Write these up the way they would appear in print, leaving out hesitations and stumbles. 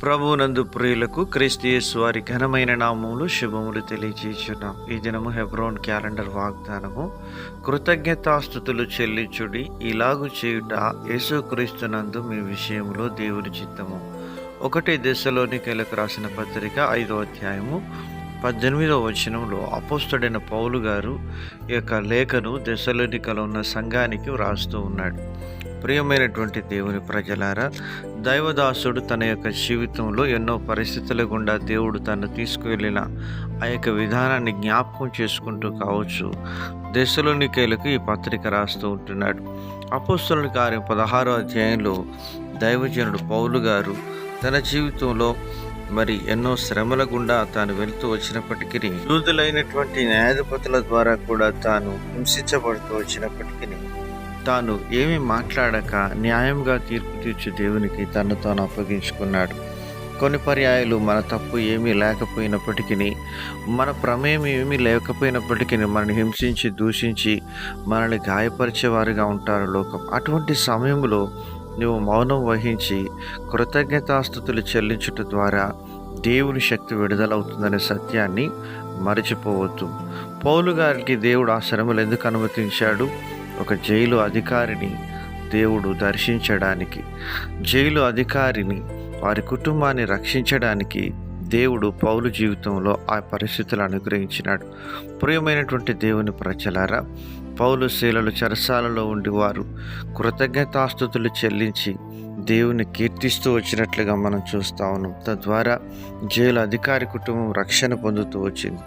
ప్రభువునందు ప్రియులకు క్రీస్తు యేసు వారి ఘనమైన నామములు శుభములు తెలియజేయుచున్నాం. ఈ దినము హెబ్రోన్ క్యాలెండర్ వాగ్దానము, కృతజ్ఞతాస్తుతులు చెల్లించుడి, ఇలాగు చేయుట యేసుక్రీస్తునందు మీ విషయంలో దేవుని చిత్తము. 1 దెస్సలోనికైలకు రాసిన పత్రిక 5వ అధ్యాయము 18వ వచనంలో అపోస్తలుడైన పౌలు గారు ఈ యొక్క లేఖను దెస్సలోనికలో ఉన్న సంఘానికి వ్రాస్తూ ఉన్నాడు. ప్రియమైనటువంటి దేవుని ప్రజలారా, దైవదాసుడు తన యొక్క జీవితంలో ఎన్నో పరిస్థితుల గుండా దేవుడు తను తీసుకువెళ్ళిన ఆ యొక్క విధానాన్ని జ్ఞాపకం చేసుకుంటూ కావచ్చు దెస్సలోనికైలకు ఈ పత్రిక రాస్తూ ఉంటున్నాడు. అపోస్తలుల కార్యం 16వ అధ్యాయంలో దైవజనుడు పౌలు గారు తన జీవితంలో ఎన్నో శ్రమల గుండా తాను వెళ్తూ వచ్చినప్పటికీ, యూదులైనటువంటి న్యాయాధిపతుల ద్వారా కూడా తాను హింసించబడుతూ వచ్చినప్పటికీ తాను ఏమీ మాట్లాడక న్యాయంగా తీర్పు తీర్చు దేవునికి తను తాను అప్పగించుకున్నాడు. కొన్ని పర్యాయాలు మన తప్పు ఏమీ లేకపోయినప్పటికీ, మన ప్రమేయం ఏమీ లేకపోయినప్పటికీ మనల్ని హింసించి దూషించి మనల్ని గాయపరిచేవారుగా ఉంటారు లోకం. అటువంటి సమయంలో నువ్వు మౌనం వహించి కృతజ్ఞతాస్తుతులు చెల్లించుట ద్వారా దేవుని శక్తి విడుదలవుతుందనే సత్యాన్ని మరచిపోవద్దు. పౌలు గారికి దేవుడు ఆ శ్రమలు ఎందుకు అనుమతించాడు? ఒక జైలు అధికారిని దేవుడు దర్శించడానికి, జైలు అధికారిని వారి కుటుంబాన్ని రక్షించడానికి దేవుడు పౌలు జీవితంలో ఆ పరిస్థితులు అనుగ్రహించినాడు. ప్రియమైనటువంటి దేవుని ప్రజలారా, పౌలు శీలలు చెరసాలలో ఉండి వారు కృతజ్ఞతాస్తుతులు చెల్లించి దేవుని కీర్తిస్తూ వచ్చినట్లుగా మనం చూస్తూ ఉన్నాం. తద్వారా జైలు అధికారి కుటుంబం రక్షణ పొందుతూ వచ్చింది.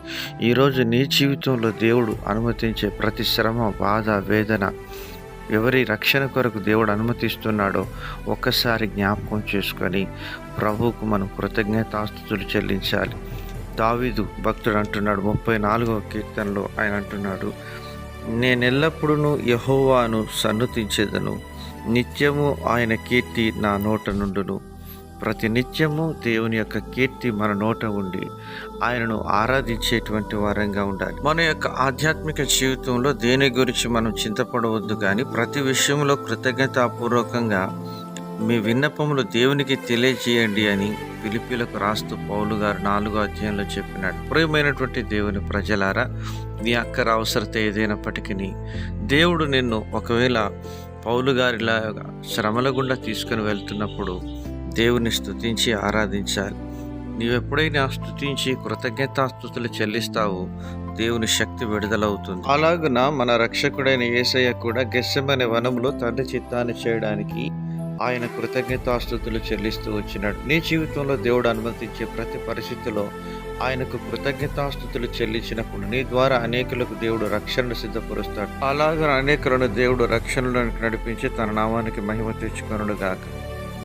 ఈరోజు నీ జీవితంలో దేవుడు అనుమతించే ప్రతి శ్రమ, బాధ, వేదన ఎవరి రక్షణ కొరకు దేవుడు అనుమతిస్తున్నాడో ఒక్కసారి జ్ఞాపకం చేసుకొని ప్రభువుకు మనం కృతజ్ఞతాస్తుతులు చెల్లించాలి. దావీదు భక్తుడు అంటున్నాడు, 34వ కీర్తనలో ఆయన అంటున్నాడు, నేనెల్లప్పుడూ యెహోవాను సన్నుతించెదను, నిత్యము ఆయన కీర్తి నా నోట నుండును. ప్రతి నిత్యము దేవుని యొక్క కీర్తి మన నోట ఉండి ఆయనను ఆరాధించేటువంటి వారంగా ఉండాలి. మన యొక్క ఆధ్యాత్మిక జీవితంలో దేని గురించి మనం చింతపడవద్దు, కానీ ప్రతి విషయంలో కృతజ్ఞతాపూర్వకంగా మీ విన్నపములు దేవునికి తెలియజేయండి అని ఫిలిప్పీలకు రాస్తూ పౌలు గారు 4వ అధ్యాయంలో చెప్పినాడు. ప్రియమైనటువంటి దేవుని ప్రజలారా, నీ అక్కర అవసరత ఏదైనప్పటికీ దేవుడు నిన్ను ఒకవేళ పౌలు గారిలా శ్రమల గుండా తీసుకుని వెళ్తున్నప్పుడు దేవుని స్తుతించి ఆరాధించాలి. నీవెప్పుడైనా స్తుతించి కృతజ్ఞతాస్తుతులు చెల్లిస్తావో దేవుని శక్తి విడుదలవుతుంది. అలాగున మన రక్షకుడైన యేసయ్య కూడా గెత్సెమనే వనంలో తండ్రి చిత్తాన్ని చేయడానికి ఆయన కృతజ్ఞతాస్తుతులు చెల్లిస్తూ వచ్చినాడు. నీ జీవితంలో దేవుడు అనుమతించే ప్రతి పరిస్థితిలో ఆయనకు కృతజ్ఞతాస్తుతులు చెల్లించినప్పుడు నీ ద్వారా అనేకులకు దేవుడు రక్షణను సిద్ధపరుస్తాడు. అలాగే అనేకులను దేవుడు రక్షణలోనికి నడిపించి తన నామానికి మహిమ తెచ్చుకొనుగాక.